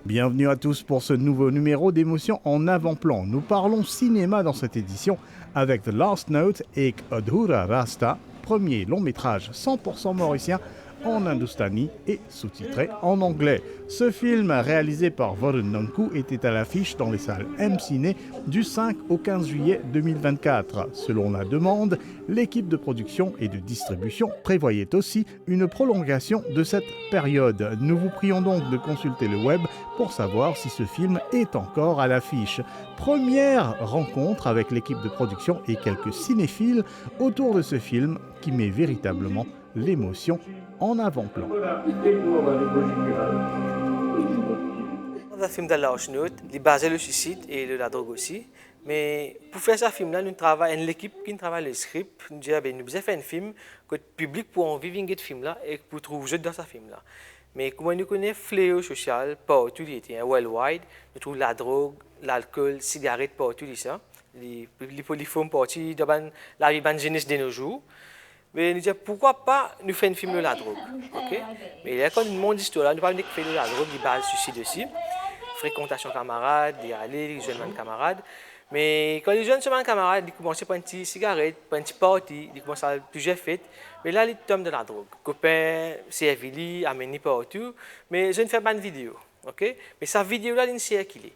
Bienvenue à tous pour ce nouveau numéro d'émotion en avant-plan. Nous parlons cinéma dans cette édition avec The Last Note et Adhura Rasta, premier long métrage 100% mauricien en hindustani et sous-titré en anglais. Ce film, réalisé par Varun Nanku, était à l'affiche dans les salles M-Ciné du 5 au 15 juillet 2024. Selon la demande, l'équipe de production et de distribution prévoyait aussi une prolongation de cette période. Nous vous prions donc de consulter le web pour savoir si ce film est encore à l'affiche. Première rencontre avec l'équipe de production et quelques cinéphiles autour de ce film qui met véritablement l'émotion en avant-plan. Le film de Last Note, il est basé sur le suicide et la drogue aussi. Mais pour faire ce film-là, nous travaillons l'équipe qui travaille le script. Nous disons nous avons fait un film que le public peut en vivre ce film-là et pour trouver dans ce film-là. Mais comme nous connaissons le fléau social partout, worldwide, nous trouvons la drogue, l'alcool, la cigarette partout, les femmes partout dans la vie de jeunesse de nos jours. Mais nous disons pourquoi pas nous faire un film de la drogue. Okay? Mais là, quand nous montrons l'histoire, nous ne pouvons pas faire de la drogue, il y a le suicide aussi. Fréquentation camarades, y aller, les jeunes camarades. Mais quand les jeunes sont camarades, ils commencent par une petite cigarette, par une petite party, ils commencent à plusieurs fêtes. Mais là, ils tombent de la drogue. Copains, CFili, amenés partout. Mais je ne fais pas de vidéo. Okay? Mais cette vidéo-là, il est circulée.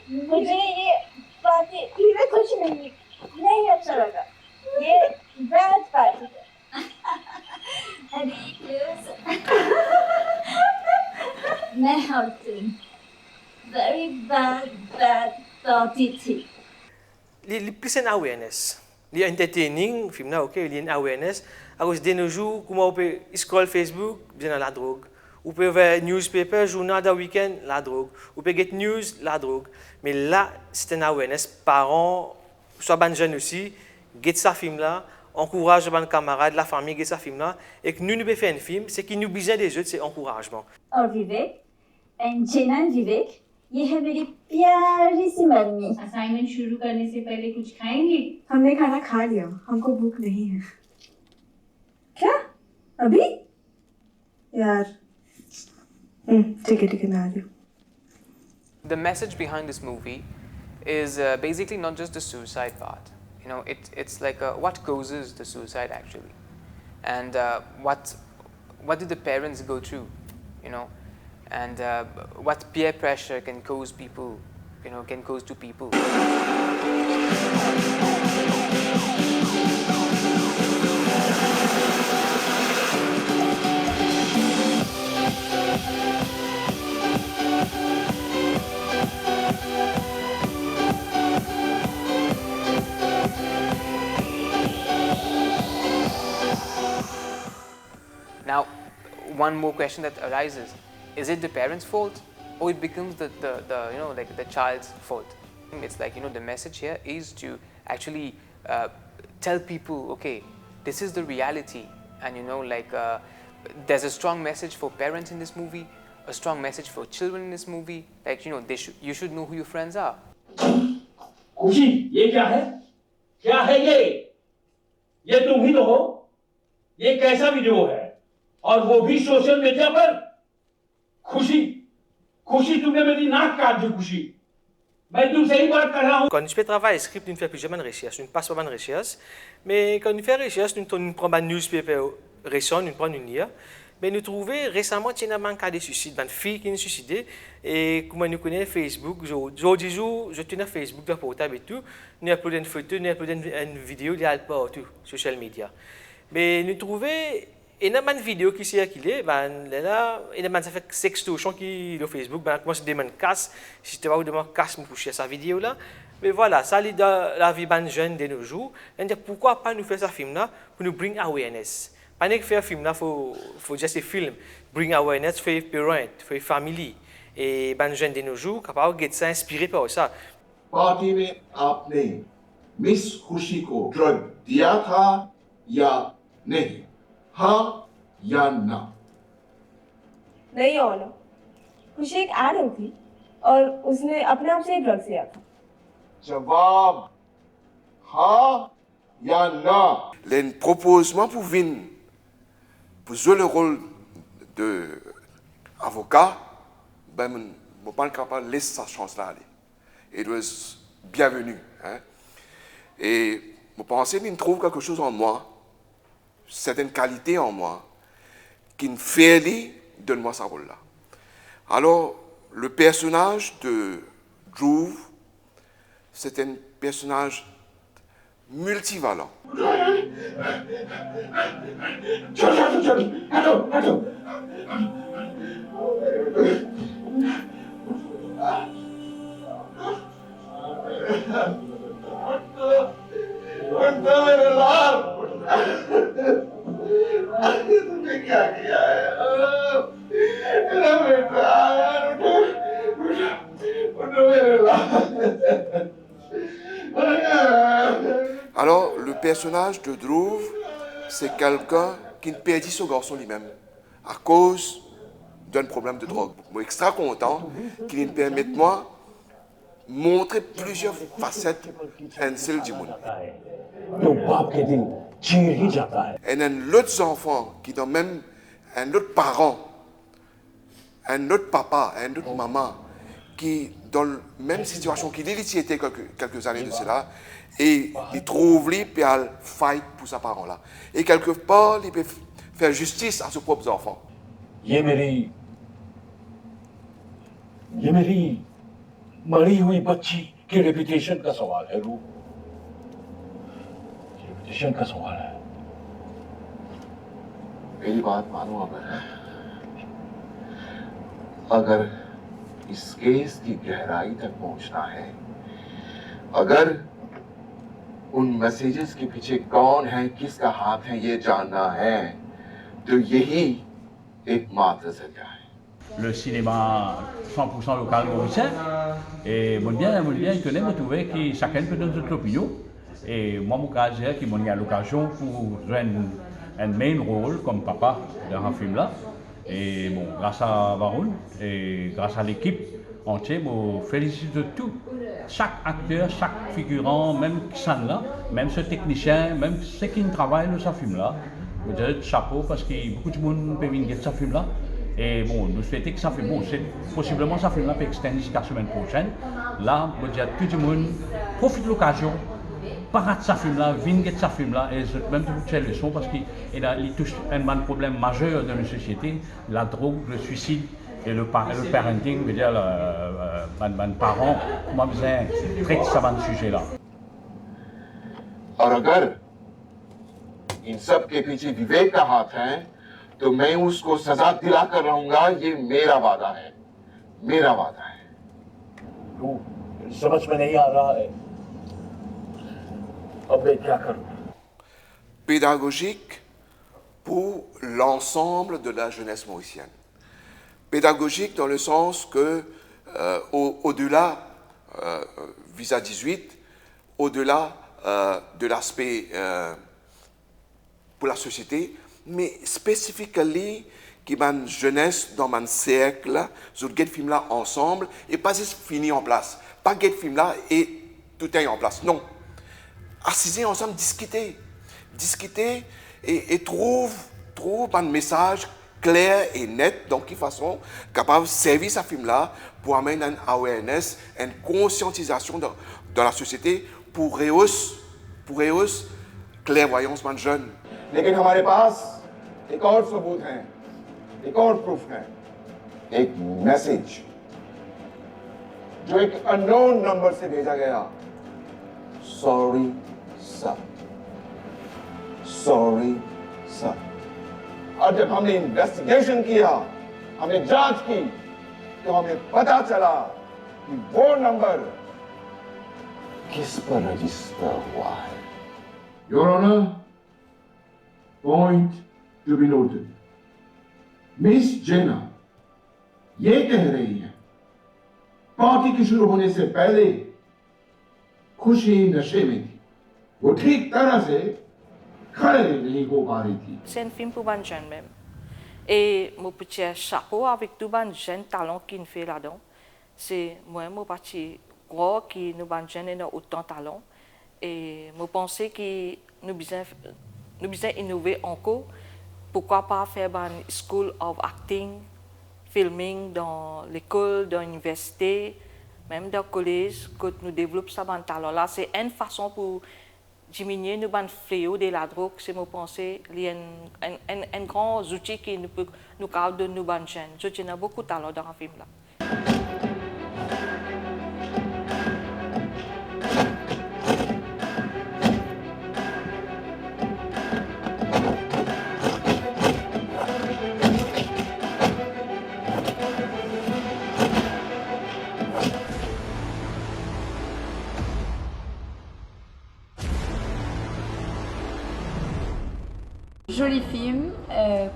मुझे ये पार्टी इसमें कुछ नहीं अच्छा लगा ये bad party अरे प्लीज मैं हूँ very bad party थी Il plus une awareness. Il est entertaining, film là, ok, il y a une awareness. À cause de nos jours, comment on peut scroll Facebook, bien dans la drogue. On peut voir newspaper, journal de week-end, la drogue. On peut get news, la drogue. Mais là, c'est une awareness. Parents, soit les jeunes aussi, get ça film là, encourage les camarades, la famille, get ça film là. Et que nous pouvons faire un film, c'est qui nous besoin des autres, c'est encouragement. और विवेक एंजेना विवेक ये है मेरी प्यारी सी mummy assignment शुरू करने से पहले कुछ खाएंगे? हमने खाना खा लिया, हमको भूख नहीं है। क्या? अभी? यार, ठीक है, मैं आ रही हूँ। The message behind this movie is basically not just the suicide part. You know, it's like what causes the suicide actually, and what did the parents go through, you know, and what peer pressure can cause people, you know, can cause to people. Now, one more question that arises: is it the parents' fault, or it becomes the you know, like the child's fault? It's like, you know, the message here is to actually tell people, okay, this is the reality, and you know, like there's a strong message for parents in this movie, a strong message for children in this movie. Like, you know, you should know who your friends are. खुशी, ये क्या है? क्या है ये? ये तुम ही तो हो? ये कैसा वीडियो है? और वो भी सोशल मीडिया पर? खुशी तुमने मेरी नाक काट दी खुशी। मैं तुमसे ही बात कर रहा हूँ। Quand nous faisons travail script, nous faisons plusieurs recherches. Nous ne passons pas de recherches, mais quand nous faisons recherches, nous prenons un newspaper récent, nous prenons une lire. Mais nous trouvons récemment qu'il y a un cas de suicide, une fille qui est suicidée. Et comme nous connaissons Facebook, je tenais Facebook dans le portable et tout. Nous uploadons une photo, nous uploadons une vidéo, il y a partout, social media. Mais nous trouvons il y a une vidéo qui circule, il y a une sextorsion qui est sur Facebook, moi je demande casse, si tu vas demander casse pour chercher sa vidéo là. Mais voilà, ça c'est la vie des jeunes de nos jours. Et pourquoi pas nous faire ce film là pour nous bring awareness. Pas que faire un film là, faut juste film, bring awareness for parents, for family. Et les jeunes de nos jours, capable de s'inspirer par ça. Party में आपने मिस खुशी को ड्रग दिया था या नहीं? हाँ या ना? नहीं ऑनर, खुशी एक एडम थी और उसने अपने आप से ही ड्रग्स लिया था। जवाब हाँ या ना? Les proposement pour venir pour jouer le rôle d'avocat, ben, je ne suis pas capable de laisser sa chance-là aller. Et doit être bienvenu. Hein. Et je pense qu'il trouve quelque chose en moi, certaines qualités en moi, qui me fait donne-moi ce rôle-là. Alors, le personnage de Dhruv, c'est un personnage multivalent. Alors, le personnage de Dhruv, c'est quelqu'un qui ne perdit ce garçon lui-même à cause d'un problème de drogue. Je suis extra content qu'il me permette moi montrer plusieurs facettes en celle du monde. Et un autre enfant qui ont même un autre parent, un autre papa, un autre maman, qui dans la même situation qu'il était quelques années de cela, et il trouve lui puis il fight pour sa parent là. Et quelque part, il peut faire justice à ses propres enfants. ये मेरी मरी हुई बच्ची की रेपुटेशन का सवाल है रूप रेपुटेशन का सवाल है मेरी बात मानो अगर इस केस की गहराई तक पहुंचना है, अगर उन मैसेजेस के पीछे कौन है, किसका हाथ है, ये जानना है, तो यही एकमात्र जरिया है. Le cinéma 100% local mauricien, et moi bien connais, me trouver que chacun peut donner son opinion. Et moi, mon cas, c'est qu'il m'a eu l'occasion pour jouer un main rôle comme papa dans un film là. Et bon, grâce à Varun et grâce à l'équipe entière, je félicite de tout. Chaque acteur, chaque figurant, même Xan là, même ce technicien, même ceux qui travaillent dans ce film là. Je dirais chapeau parce que beaucoup de monde peut venir de ce film là. Et bon, nous souhaitons que ça film, bon, possiblement ça film là peut extendre jusqu'à la semaine prochaine. Là, je dirais tout le monde profite de l'occasion. Parade sa film là, vigne de sa film là, et même pour faire le son parce qu'il touche un problème majeur dans la société, la drogue, le suicide et le parenting, veut dire les parents, comment besoin traiter ça sujet là. और अगर इन सब के पीछे विवेक का हाथ है, तो मैं उसको सजा दिला कर रहूंगा, ये मेरा वादा है, मेरा वादा है. समझ में नहीं आ रहा है. Pédagogique pour l'ensemble de la jeunesse mauricienne. Pédagogique dans le sens que, au-delà, Visa 18, au-delà de l'aspect pour la société, mais spécifiquement qui est une jeunesse dans un cercle, sur le film là ensemble, et pas juste fini en place. Pas le film là et tout est en place. Non. Assiser ensemble, discuter et trouve un message clair et net, donc de façon capable de servir ce film-là pour amener une awareness, une conscientisation dans la société pour rehausser clairvoyance de jeunes. लेकिन हमारे पास एक और सबूत है, एक और प्रूफ है, एक मैसेज जो एक अननोन नंबर से भेजा गया. Sorry, sir. Sorry, sir. और जब हमने इन्वेस्टिगेशन किया, हमने जांच की, तो हमें पता चला कि वो नंबर किस पर रजिस्टर हुआ है. Your Honor, point to be noted. Miss Jena ये कह रही है, पार्टी की शुरू होने से पहले खुशी नशे में थी. वो ठीक तरह से खड़े नहीं हो पा रही थी. C'est un film pour les jeunes même. Et mon petit chapeau avec tous les jeunes talents qu'il fait là-dedans. C'est moi, mon petit gros qui nous les jeunes ont autant de talent. Et je pense que nous devons innover encore pourquoi pas faire une school of acting, filming dans l'école, dans l'université, même dans le collège, que nous développons ça dans talent-là. C'est une façon pour diminuer le fléau de la drogue, c'est mon pensée. Il y a un grand outil qui nous peut nous de nous jeunes. Je tiens beaucoup de talent dans un film là. Joli film,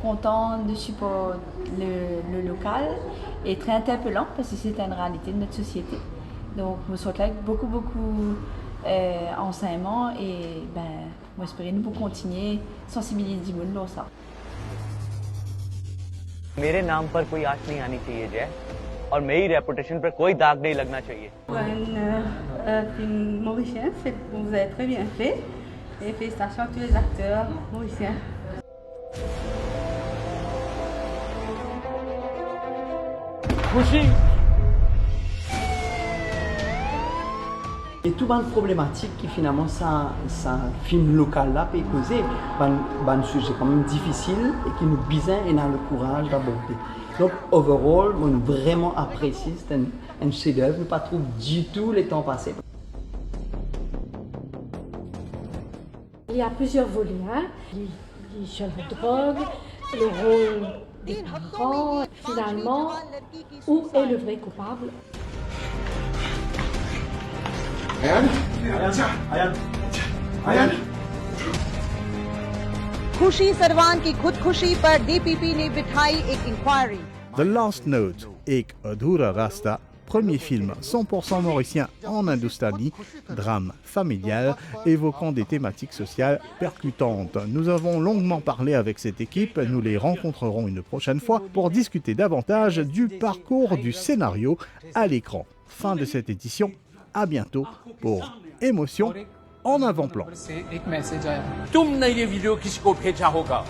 content de support le local et très interpellant parce que c'est une réalité de notre société. Donc, je me souhaite là beaucoup enseignements et moi j'espère nous pour continuer sensibiliser le monde dans ça. मेरे नाम पर कोई आँच नहीं आनी चाहिए जय और मेरी रेपुटेशन पर कोई दाग नहीं लगना चाहिए। Un film mauricien, vous avez très bien fait et félicitations à tous les acteurs mauriciens. खुशी Et tout le problématique qui finalement ça film local là peut causer un sujet quand même difficile et qui nous besoin et a le courage d'aborder. Donc overall, on vraiment apprécie, c'est un chef-d'œuvre, nous pas trouve du tout les temps passés. Il y a plusieurs volets, hein? Les jeunes de drogue, le rôle des parents, finalement, où est le vrai coupable? खुशी सरवान की खुदकुशी पर डीपीपी ने बिठाई एक inquiry. The Last Note, Ek Adhura Rasta, premier film 100% mauricien en Indoustanie, drame familial évoquant des thématiques sociales percutantes. Nous avons longuement parlé avec cette équipe, nous les rencontrerons une prochaine fois pour discuter davantage du parcours du scénario à l'écran. Fin de cette édition, à bientôt pour Émotion en avant-plan. एक मैसेज आया। तुमने ये वीडियो किसी को भेजा होगा।